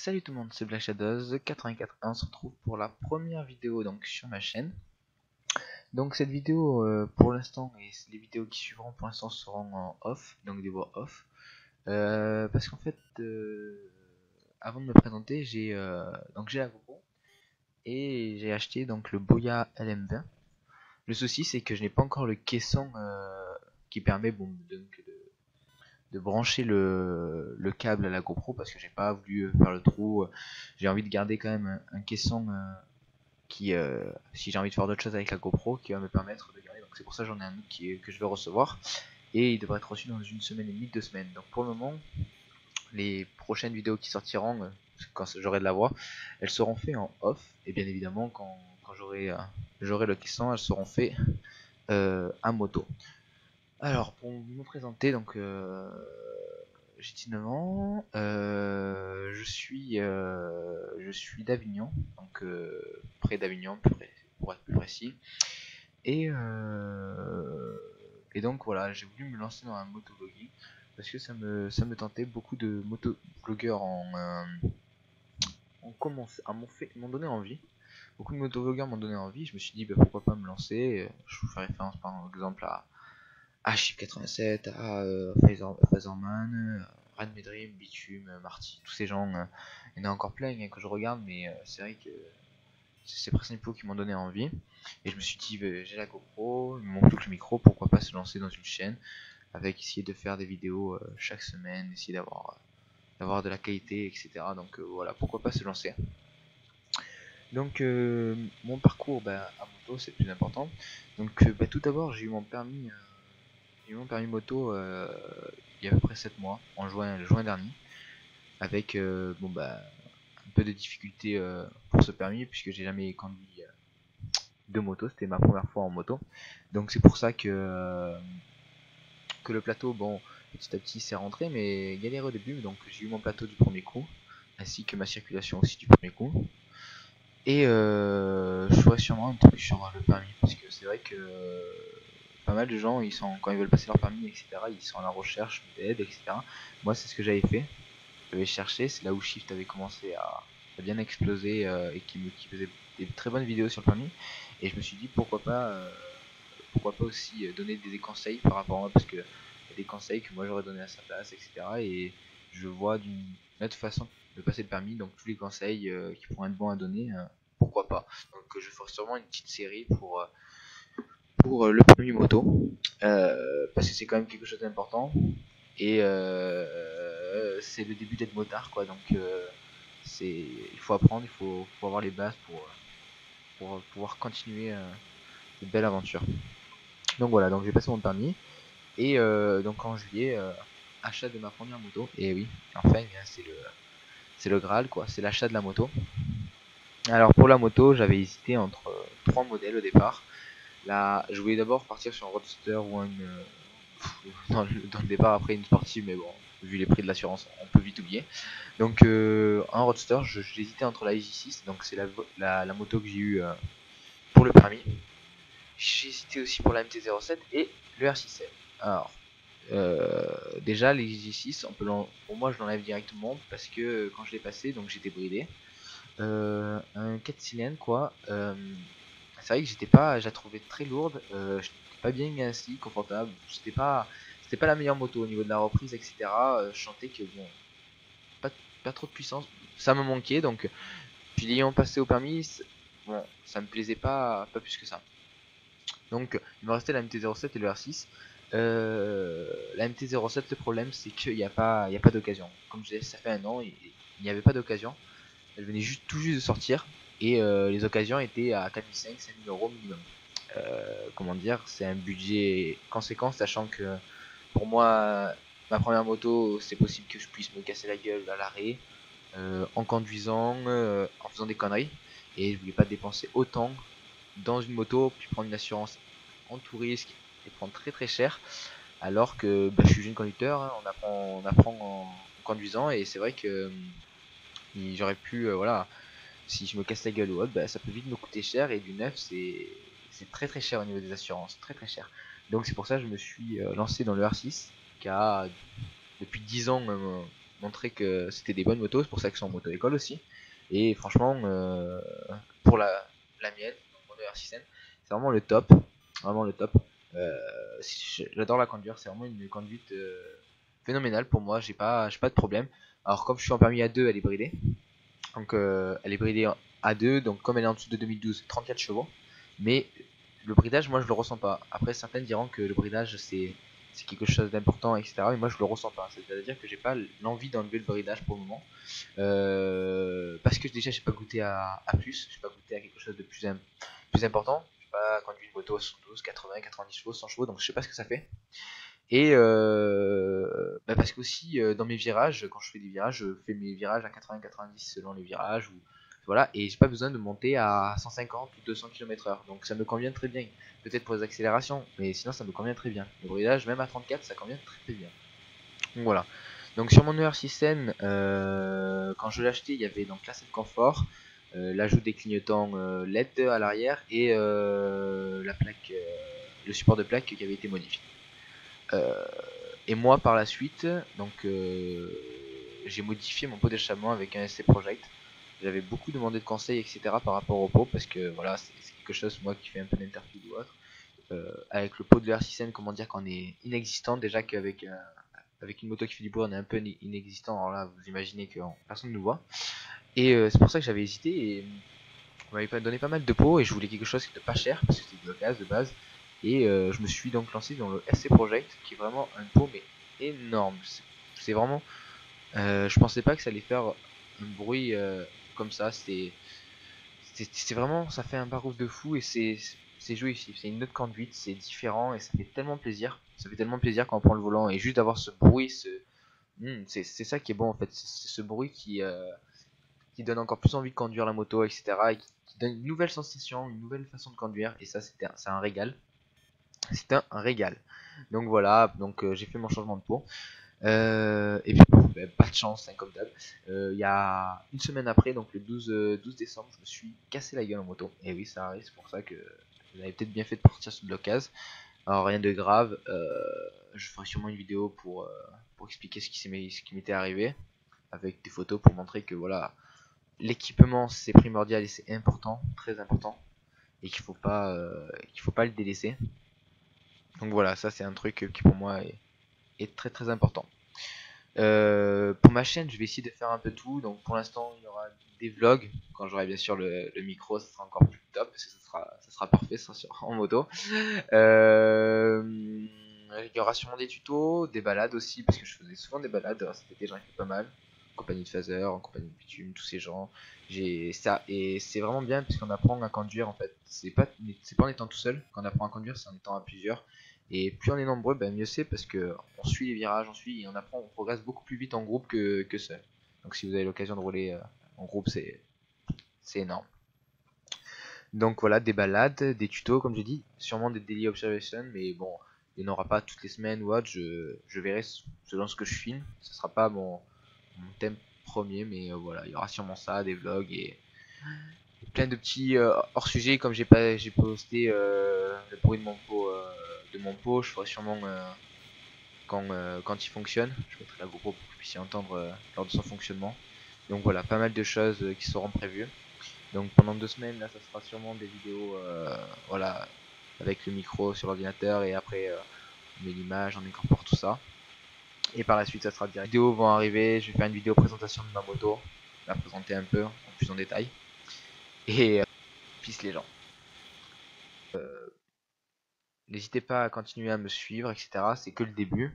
Salut tout le monde, c'est Black Shadows 84 et on se retrouve pour la première vidéo donc sur ma chaîne. Donc cette vidéo pour l'instant et les vidéos qui suivront pour l'instant seront en off, donc des voix off. Parce qu'en fait avant de me présenter j'ai la GoPro et j'ai acheté donc le Boya LM20. Le souci c'est que je n'ai pas encore le caisson qui permet de brancher le câble à la GoPro parce que j'ai pas voulu faire le trou. J'ai envie de garder quand même un caisson qui, si j'ai envie de faire d'autres choses avec la GoPro, qui va me permettre de garder. Donc c'est pour ça que j'en ai un autre que je vais recevoir et il devrait être reçu dans une semaine et demie, 2 semaines. Donc pour le moment, les prochaines vidéos qui sortiront, quand j'aurai de la voix, elles seront faites en off et bien évidemment quand j'aurai le caisson, elles seront faites à moto. Alors pour me présenter, donc j'ai 19 ans, je suis d'Avignon, donc près d'Avignon pour être plus précis. Et, et donc voilà, j'ai voulu me lancer dans un motovlogging parce que ça me tentait. Beaucoup de motovloggeurs m'ont donné envie. Beaucoup de motovloggeurs m'ont donné envie. Je me suis dit bah, pourquoi pas me lancer. Je vous fais référence par exemple à Chip 87, à Phaserman, Radmedrim, Bitume, Marty, tous ces gens. Il y en a encore plein hein, que je regarde, mais c'est vrai que c'est ces principaux qui m'ont donné envie. Et je me suis dit, j'ai la GoPro, il me manque plus que le micro, pourquoi pas se lancer dans une chaîne avec essayer de faire des vidéos chaque semaine, essayer d'avoir de la qualité, etc. Donc voilà, pourquoi pas se lancer. Donc mon parcours à moto, c'est le plus important. Donc tout d'abord, j'ai eu mon permis moto il y a à peu près 7 mois, en juin dernier, avec un peu de difficulté pour ce permis, puisque j'ai jamais conduit de moto, c'était ma première fois en moto. Donc c'est pour ça que le plateau, bon, petit à petit s'est rentré, mais galère au début, donc j'ai eu mon plateau du premier coup, ainsi que ma circulation aussi du premier coup. Et je ferai sûrement un truc sur le permis, parce que c'est vrai que pas mal de gens, quand ils veulent passer leur permis, etc., ils sont à la recherche d'aide, etc. Moi, c'est ce que j'avais fait. J'avais cherché, c'est là où Shift avait commencé à bien exploser et qui faisait des très bonnes vidéos sur le permis. Et je me suis dit pourquoi pas aussi donner des conseils par rapport à moi, parce que y a des conseils que moi j'aurais donné à sa place, etc. Et je vois d'une autre façon de passer le permis, donc tous les conseils qui pourraient être bons à donner, pourquoi pas. Donc je ferai sûrement une petite série pour le permis moto, parce que c'est quand même quelque chose d'important. Et c'est le début d'être motard, quoi. Donc il faut apprendre, faut avoir les bases pour pouvoir continuer cette belle aventure. Donc voilà, donc j'ai passé mon permis. Et donc en juillet, achat de ma première moto. Et oui, enfin, c'est le Graal, quoi. C'est l'achat de la moto. Alors pour la moto, j'avais hésité entre trois modèles au départ. Là, je voulais d'abord partir sur un Roadster ou dans le départ après une sportive, mais bon, vu les prix de l'assurance, on peut vite oublier. Donc un Roadster, j'hésitais entre la EJ6, donc c'est la moto que j'ai eue pour le permis. J'ai hésité aussi pour la MT-07 et le R6L. Alors, déjà les EJ6, pour moi je l'enlève directement parce que quand je l'ai passé, donc j'étais bridé. Un 4 cylindres quoi. C'est vrai que je la trouvais très lourde, j'étais pas bien assis, confortable. C'était pas la meilleure moto au niveau de la reprise, etc. Je sentais que bon, pas, pas trop de puissance, ça me manquait. Donc, puis l'ayant passé au permis, bon, ça me plaisait pas plus que ça. Donc, il me restait la MT-07 et le R6. La MT-07, le problème c'est qu'il n'y a pas d'occasion. Comme je disais, ça fait un an, il n'y avait pas d'occasion. Elle venait tout juste de sortir et les occasions étaient à 4500, 5000 euros minimum. Comment dire, c'est un budget conséquent, sachant que pour moi, ma première moto, c'est possible que je puisse me casser la gueule à l'arrêt, en conduisant, en faisant des conneries, et je voulais pas dépenser autant dans une moto, puis prendre une assurance en tout risque et prendre très très cher, alors que bah, je suis jeune conducteur, hein, on apprend en conduisant, et c'est vrai que j'aurais pu, voilà, si je me casse la gueule ou autre, bah, ça peut vite me coûter cher, et du neuf c'est très très cher au niveau des assurances, très très cher. Donc c'est pour ça que je me suis lancé dans le R6 qui a depuis 10 ans montrer que c'était des bonnes motos. C'est pour ça que c'est en moto-école aussi. Et franchement, pour la mienne, mon ER6N, c'est vraiment le top. Vraiment le top. J'adore la conduire, c'est vraiment une conduite phénoménale pour moi, j'ai pas de problème. Alors comme je suis en permis A2, elle est bridée. Donc elle est bridée en A2, donc comme elle est en dessous de 2012, 34 chevaux. Mais le bridage, moi je le ressens pas. Après certains diront que le bridage c'est quelque chose d'important, etc. Mais moi je le ressens pas. C'est-à-dire que j'ai pas l'envie d'enlever le bridage pour le moment. Parce que déjà j'ai pas goûté à plus, j'ai pas goûté à quelque chose de plus important. J'ai pas conduit une moto à 72, 80, 90 chevaux, 100 chevaux, donc je sais pas ce que ça fait. Et parce qu'aussi dans mes virages, quand je fais des virages, je fais mes virages à 80-90 selon les virages. Voilà, et j'ai pas besoin de monter à 150 ou 200 km/h. Donc ça me convient très bien. Peut-être pour les accélérations, mais sinon ça me convient très bien. Le bridage, même à 34, ça convient très bien. Donc voilà. Donc sur mon ER6N, quand je l'ai acheté, il y avait donc l'asset confort, l'ajout des clignotants LED à l'arrière et la plaque, le support de plaque qui avait été modifié. Et moi par la suite, donc j'ai modifié mon pot d'échappement avec un SC Project. J'avais beaucoup demandé de conseils, etc. par rapport au pot parce que voilà, c'est quelque chose moi qui fait un peu d'interview ou autre. Avec le pot de l'ER6N, comment dire qu'on est inexistant déjà qu'avec avec une moto qui fait du bruit, on est un peu inexistant. Alors là, vous imaginez que personne ne nous voit. Et c'est pour ça que j'avais hésité et on m'avait donné pas mal de pots et je voulais quelque chose qui était pas cher parce que c'était de l'occasion de base. Et je me suis donc lancé dans le SC Project qui est vraiment un pot mais énorme. C'est vraiment, je pensais pas que ça allait faire un bruit comme ça. C'est vraiment, ça fait un barouf de fou et c'est jouissif. C'est une autre conduite, c'est différent et ça fait tellement plaisir. Ça fait tellement plaisir quand on prend le volant et juste d'avoir ce bruit, c'est ça qui est bon en fait. C'est ce bruit qui donne encore plus envie de conduire la moto, etc. Et qui donne une nouvelle sensation, une nouvelle façon de conduire. Et ça, c'est un régal. C'est un régal. Donc voilà, donc j'ai fait mon changement de pot. Et puis bon, ben, pas de chance, hein, comme d'hab. Il y a une semaine après, donc le 12 décembre, je me suis cassé la gueule en moto. Et oui, ça arrive, c'est pour ça que vous avez peut-être bien fait de partir sur de l'occasion. Alors rien de grave, je ferai sûrement une vidéo pour expliquer ce qui m'était arrivé, avec des photos pour montrer que voilà, l'équipement c'est primordial et c'est important, très important, et qu'il faut pas le délaisser. Donc voilà, ça c'est un truc qui pour moi est très très important. Pour ma chaîne, je vais essayer de faire un peu tout. Donc pour l'instant, il y aura des vlogs. Quand j'aurai bien sûr le micro, ça sera encore plus top parce que ça sera parfait, ça sera en moto. Il y aura sûrement des tutos, des balades aussi parce que je faisais souvent des balades. Alors, cet été, j'en ai fait pas mal. En compagnie de Phaser, en compagnie de Bitume, tous ces gens. J'ai ça et c'est vraiment bien parce qu'on apprend à conduire en fait. C'est pas en étant tout seul qu'on apprend à conduire, c'est en étant à plusieurs. Et plus on est nombreux, ben mieux c'est parce que on suit les virages, on suit et on apprend, on progresse beaucoup plus vite en groupe que seul. Donc si vous avez l'occasion de rouler en groupe, c'est énorme. Donc voilà, des balades, des tutos comme j'ai dit, sûrement des daily observations, mais bon, il n'y en aura pas toutes les semaines ou autre, je verrai selon ce que je filme. Ce sera pas mon thème premier, mais voilà, il y aura sûrement ça, des vlogs et plein de petits hors sujet comme j'ai posté le bruit de mon pot, je ferai sûrement quand il fonctionne. Je mettrai la GoPro pour que vous puissiez entendre lors de son fonctionnement. Donc voilà, pas mal de choses qui seront prévues. Donc pendant 2 semaines, là, ça sera sûrement des vidéos, voilà, avec le micro sur l'ordinateur et après on met l'image, on incorpore tout ça. Et par la suite, ça sera direct. Les vidéos vont arriver, je vais faire une vidéo présentation de ma moto, la présenter un peu en plus en détail. Et peace les gens. N'hésitez pas à continuer à me suivre, etc. C'est que le début.